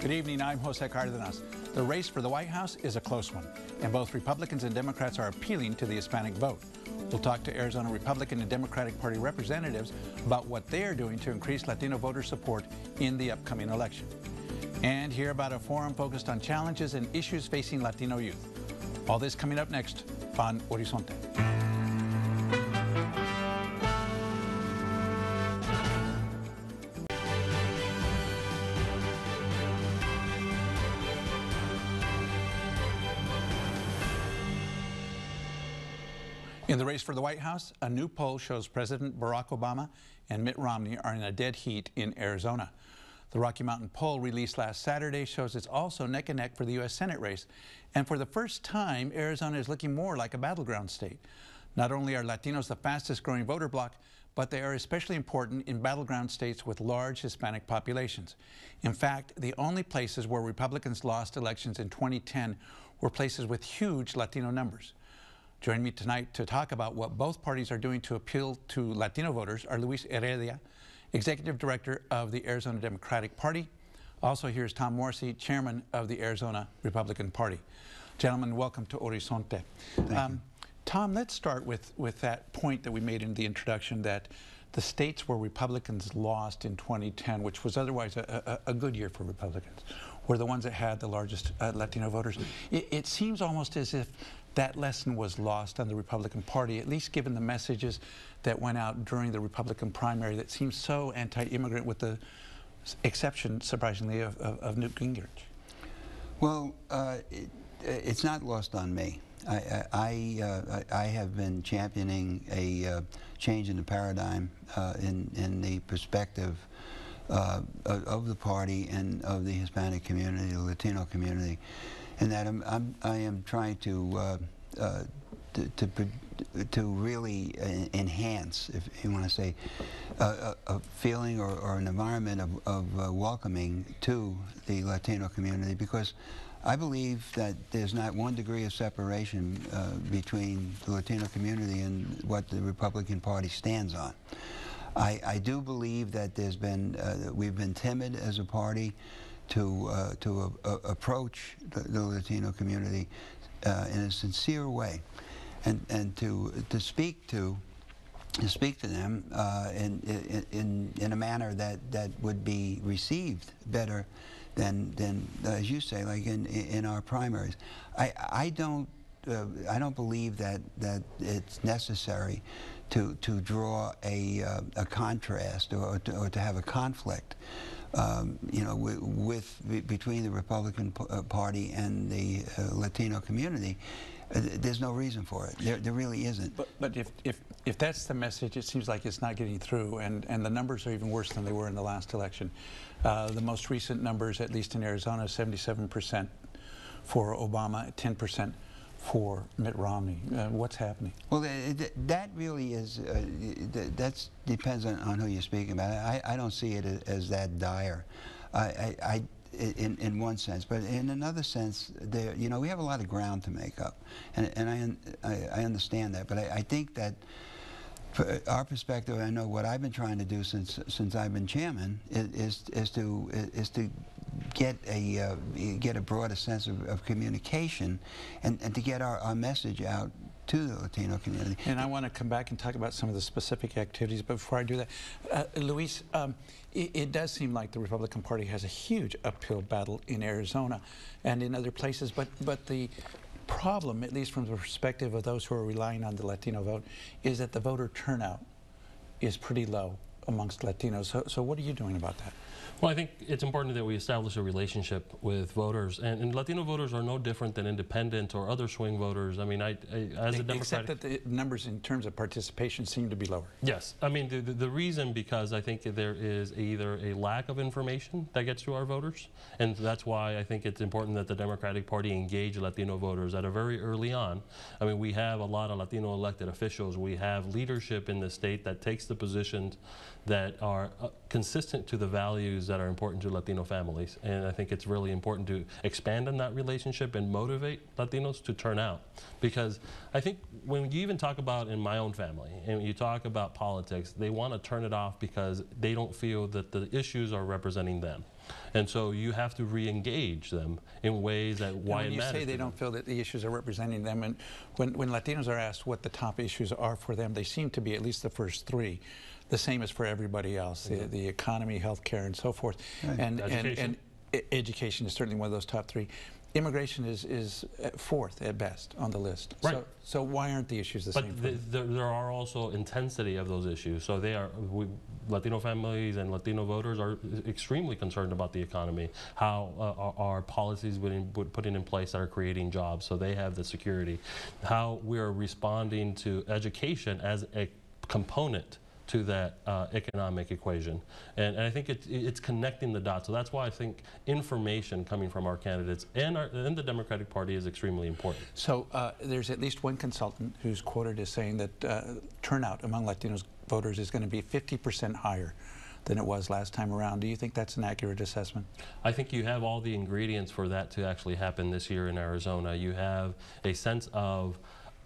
Good evening, I'm Jose Cardenas. The race for the White House is a close one, and both Republicans and Democrats are appealing to the Hispanic vote. We'll talk to Arizona Republican and Democratic Party representatives about what they are doing to increase Latino voter support in the upcoming election. And hear about a forum focused on challenges and issues facing Latino youth. All this coming up next on Horizonte. In the race for the White House, a new poll shows President Barack Obama and Mitt Romney are in a dead heat in Arizona. The Rocky Mountain poll released last Saturday shows it's also neck and neck for the U.S. Senate race. And for the first time, Arizona is looking more like a battleground state. Not only are Latinos the fastest growing voter bloc, but they are especially important in battleground states with large Hispanic populations. In fact, the only places where Republicans lost elections in 2010 were places with huge Latino numbers. Joining me tonight to talk about what both parties are doing to appeal to Latino voters are Luis Heredia, Executive Director of the Arizona Democratic Party. Also here's Tom Morrissey, Chairman of the Arizona Republican Party. Gentlemen, welcome to Horizonte. Tom, let's start with that point that we made in the introduction, that the states where Republicans lost in 2010, which was otherwise a good year for Republicans, were the ones that had the largest Latino voters. It seems almost as if that lesson was lost on the Republican Party, at least given the messages that went out during the Republican primary that seemed so anti-immigrant, with the exception, surprisingly, of Newt Gingrich. Well, It's not lost on me. I have been championing a change in the paradigm in the perspective of the party and of the Hispanic community, the Latino community, and that I am trying to really enhance, if you want to say, a feeling or an environment of welcoming to the Latino community, because I believe that there's not 1 degree of separation between the Latino community and what the Republican Party stands on. I do believe that we've been timid as a party to approach the Latino community in a sincere way, and to speak to them in a manner that would be received better than as you say, like in our primaries. I don't believe that it's necessary to draw a contrast or to have a conflict, you know, between the Republican Party and the Latino community. There's no reason for it. There really isn't. But if that's the message, it seems like it's not getting through, and the numbers are even worse than they were in the last election. The most recent numbers, at least in Arizona, 77% for Obama, 10% for Mitt Romney. What's happening? Well, that really is, that depends on who you're speaking about. I don't see it as that dire. In one sense, but in another sense, you know, we have a lot of ground to make up, and I understand that. But I think that, for our perspective, I know what I've been trying to do since I've been chairman is to get a broader sense of communication, and to get our message out to the Latino community. And I want to come back and talk about some of the specific activities, but before I do that, Luis, it does seem like the Republican Party has a huge uphill battle in Arizona and in other places, but the problem, at least from the perspective of those who are relying on the Latino vote, is that the voter turnout is pretty low amongst Latinos. So what are you doing about that? Well, I think it's important that we establish a relationship with voters, and Latino voters are no different than independent or other swing voters. I mean, as a Democratic... Except that the numbers in terms of participation seem to be lower. Yes. I mean, the reason, because I think there is either a lack of information that gets to our voters, and that's why I think it's important that the Democratic Party engage Latino voters at a very early on. I mean, we have a lot of Latino elected officials. We have leadership in the state that takes the positions that are consistent to the values that are important to Latino families. And I think it's really important to expand on that relationship and motivate Latinos to turn out. Because I think when you even talk about in my own family, and you talk about politics, they want to turn it off because they don't feel that the issues are representing them. And so you have to re-engage them in ways that why it matters. When you say they don't feel that the issues are representing them, and when Latinos are asked what the top issues are for them, they seem to be, at least the first three, the same as for everybody else, the economy, healthcare, and so forth. Right. And education is certainly one of those top three. Immigration is fourth at best on the list. Right. So why aren't the issues the same? But there are also intensity of those issues. So Latino families and Latino voters are extremely concerned about the economy, how our policies putting in place that are creating jobs, so they have the security, how we are responding to education as a component to that economic equation. And I think it's connecting the dots. So that's why I think information coming from our candidates and the Democratic Party is extremely important. So there's at least one consultant who's quoted as saying that turnout among Latino voters is going to be 50% higher than it was last time around. Do you think that's an accurate assessment? I think you have all the ingredients for that to actually happen this year in Arizona. You have a sense of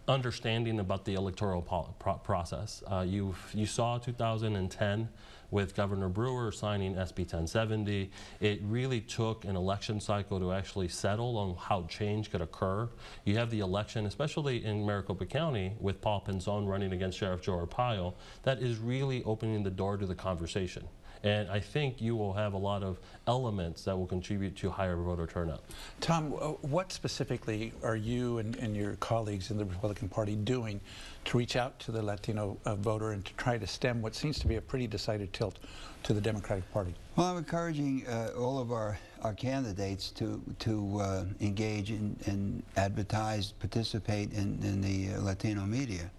understanding about the electoral process. You saw 2010 with Governor Brewer signing SB 1070. It really took an election cycle to actually settle on how change could occur. You have the election, especially in Maricopa County, with Paul Pinzon running against Sheriff Joe Arpaio, that is really opening the door to the conversation. And I think you will have a lot of elements that will contribute to higher voter turnout. Tom, what specifically are you and your colleagues in the Republican Party doing to reach out to the Latino voter and to try to stem what seems to be a pretty decided tilt to the Democratic Party? Well, I'm encouraging all of our candidates to engage and advertise, participate in the Latino media.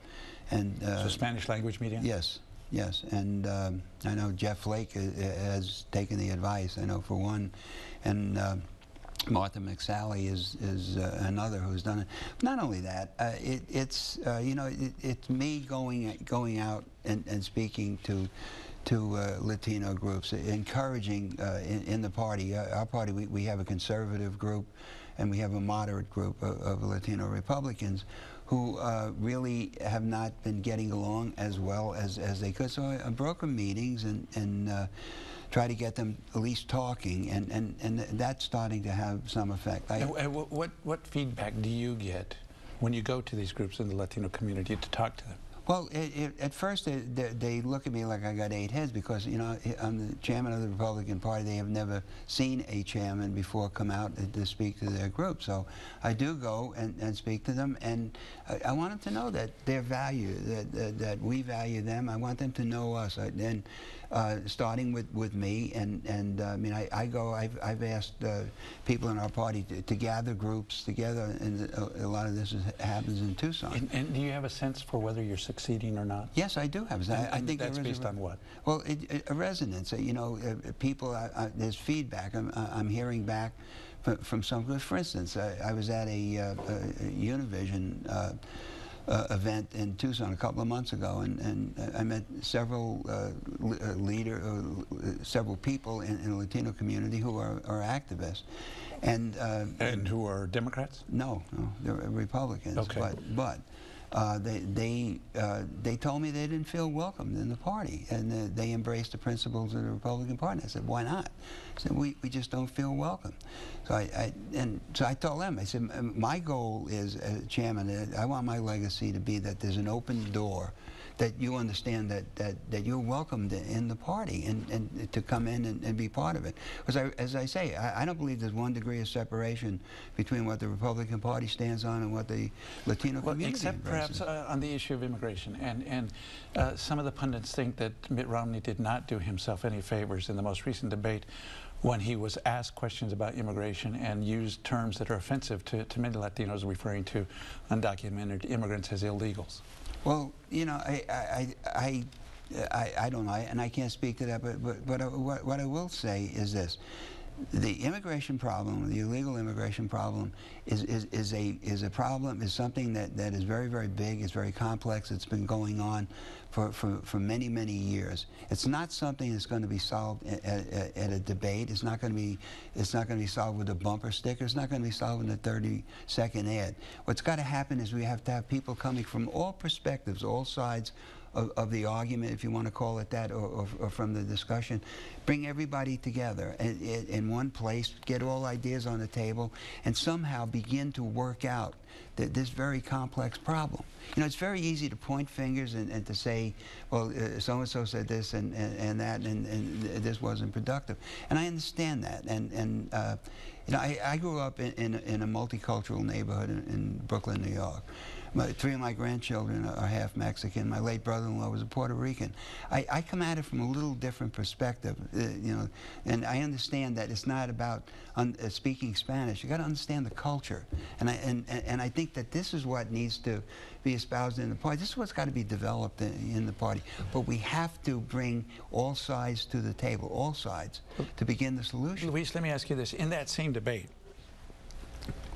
And so Spanish language media? Yes. Yes, and I know Jeff Flake has taken the advice, I know for one, and Martha McSally is another who's done it. Not only that, it's you know, it's me going out and speaking to Latino groups, encouraging in the party. Our party, we have a conservative group, and we have a moderate group of Latino Republicans who really have not been getting along as well as they could. So I broker meetings and try to get them at least talking, and that's starting to have some effect. What feedback do you get when you go to these groups in the Latino community to talk to them? Well, at first they look at me like I got 8 heads because, you know, I'm the chairman of the Republican Party. They have never seen a chairman before come out to speak to their group. So I do go and speak to them, and I want them to know that their value, that we value them. I want them to know us. And starting with me, and I mean, I've asked people in our party to gather groups together, and a lot of this happens in Tucson. And do you have a sense for whether you're succeeding or not? Yes, I do have. I think that's based on what? Well, a resonance. You know, people. There's feedback. I'm hearing back from some. For instance, I was at a Univision event in Tucson a couple of months ago, and I met several several people in the Latino community who are activists, and who are Democrats? No, they're Republicans. Okay. But they told me they didn't feel welcomed in the party, and they embraced the principles of the Republican Party. I said, why not? I said, we just don't feel welcome. So I told them, I said, my goal is, as chairman, I want my legacy to be that there's an open door, that you understand that you're welcomed in the party and to come in and be part of it. Because as I say, I don't believe there's 1 degree of separation between what the Republican Party stands on and what the Latino community except embraces. Perhaps on the issue of immigration. And some of the pundits think that Mitt Romney did not do himself any favors in the most recent debate when he was asked questions about immigration and used terms that are offensive to many Latinos, referring to undocumented immigrants as illegals. Well, you know, I don't know, and I can't speak to that, but what I will say is this. The immigration problem, the illegal immigration problem, is a problem, is something that is very, very big, it's very complex, it's been going on for many, many years. It's not something that's going to be solved at a debate. It's not going to be solved with a bumper sticker. It's not going to be solved in a 30-second ad. What's got to happen is we have to have people coming from all perspectives, all sides of the argument, if you want to call it that, or from the discussion. Bring everybody together in one place, get all ideas on the table, and somehow begin to work out this very complex problem. You know, it's very easy to point fingers and to say, well, so-and-so said this and that, and this wasn't productive. And I understand that. And you know, I grew up in a multicultural neighborhood in Brooklyn, New York. Three of my grandchildren are half Mexican. My late brother-in-law was a Puerto Rican. I come at it from a little different perspective, you know, and I understand that it's not about speaking Spanish. You got to understand the culture, and I think that this is what needs to be espoused in the party. This is what's got to be developed in the party. But we have to bring all sides to the table, all sides, to begin the solution. Luis, let me ask you this: in that same debate,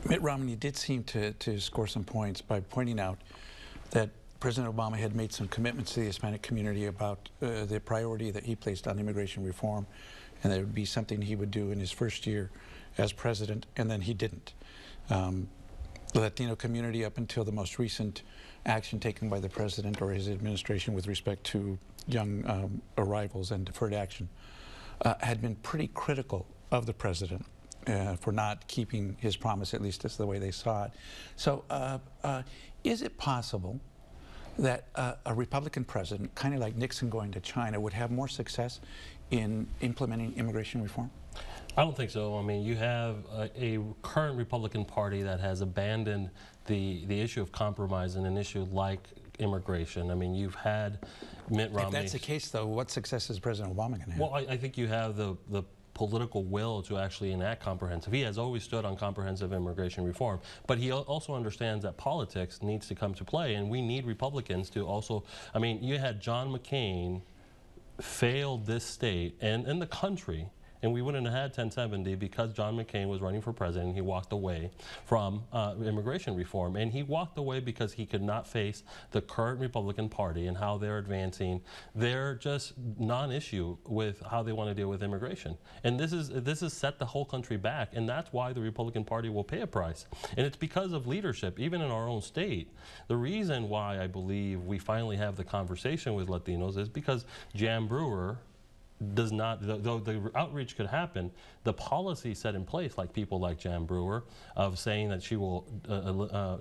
Mitt Romney did seem to score some points by pointing out that President Obama had made some commitments to the Hispanic community about the priority that he placed on immigration reform, and that it would be something he would do in his first year as president, and then he didn't. The Latino community, up until the most recent action taken by the president or his administration with respect to young arrivals and deferred action, had been pretty critical of the president for not keeping his promise, at least that's the way they saw it. So is it possible that a Republican president, kind of like Nixon going to China, would have more success in implementing immigration reform? I don't think so. I mean, you have a current Republican Party that has abandoned the issue of compromise in an issue like immigration. I mean, you've had Mitt Romney. If that's the case, though, what success is President Obama going to have? Well, I think you have the political will to actually enact comprehensive. He has always stood on comprehensive immigration reform, but he also understands that politics needs to come to play, and we need Republicans to also, I mean, you had John McCain fail this state and the country, and we wouldn't have had 1070 because John McCain was running for president. He walked away from immigration reform, and he walked away because he could not face the current Republican Party and how they're advancing. They're just non-issue with how they want to deal with immigration, and this has set the whole country back, and that's why the Republican Party will pay a price. And it's because of leadership, even in our own state. The reason why I believe we finally have the conversation with Latinos is because Jan Brewer does not, though the outreach could happen, the policy set in place, like people like Jan Brewer, of saying that she will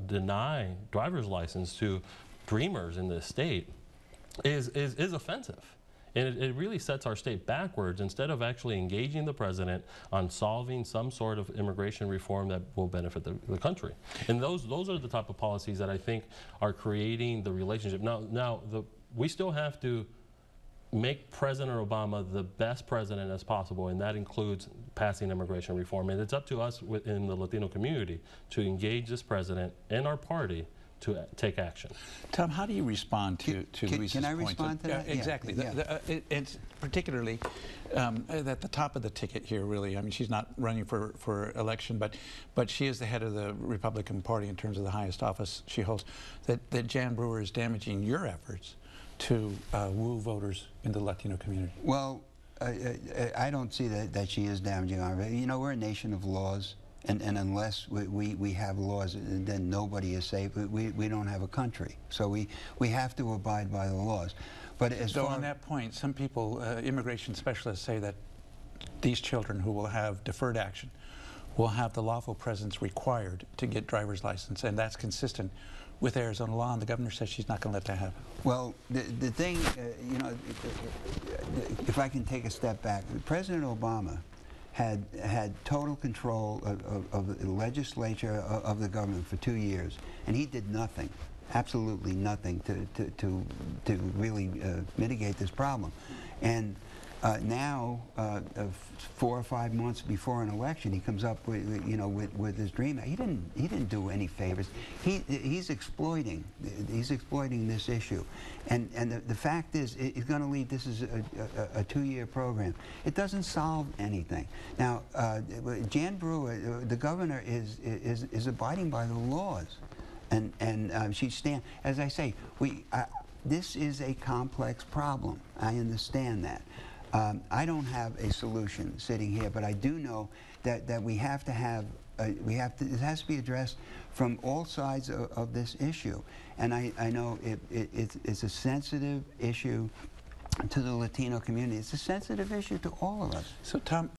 deny driver's license to dreamers in this state is offensive. And it really sets our state backwards instead of actually engaging the president on solving some sort of immigration reform that will benefit the country. And those are the type of policies that I think are creating the relationship. Now we still have to make President Obama the best president as possible, and that includes passing immigration reform. And it's up to us within the Latino community to engage this president and our party to take action. Tom, how do you respond to Luis's point? Can I respond to that? Exactly. Yeah. It's particularly at the top of the ticket here, really. I mean, she's not running for election, but she is the head of the Republican Party in terms of the highest office she holds. That Jan Brewer is damaging your efforts to woo voters in the Latino community? Well, I don't see that she is damaging our. You know, we're a nation of laws, and unless we have laws, then nobody is safe. We don't have a country, so we have to abide by the laws. But as so on that point, some people, immigration specialists, say that these children who will have deferred action will have the lawful presence required to get driver's license, and that's consistent with Arizona law, and the governor says she's not going to let that happen. Well, the thing, you know, if I can take a step back, President Obama had total control of the legislature of the government for 2 years, and he did nothing, absolutely nothing to really mitigate this problem. And Now, 4 or 5 months before an election, he comes up with, you know, with his dream. He didn't do any favors. He's exploiting this issue, and the fact is, it's going to lead. This is a 2-year program. It doesn't solve anything. Now, Jan Brewer, the governor, is abiding by the laws, and she stands. As I say, this is a complex problem. I understand that. I don't have a solution sitting here, but I do know that we have to have, it has to be addressed from all sides of this issue. And I know it's a sensitive issue to the Latino community. It's a sensitive issue to all of us. So Tom,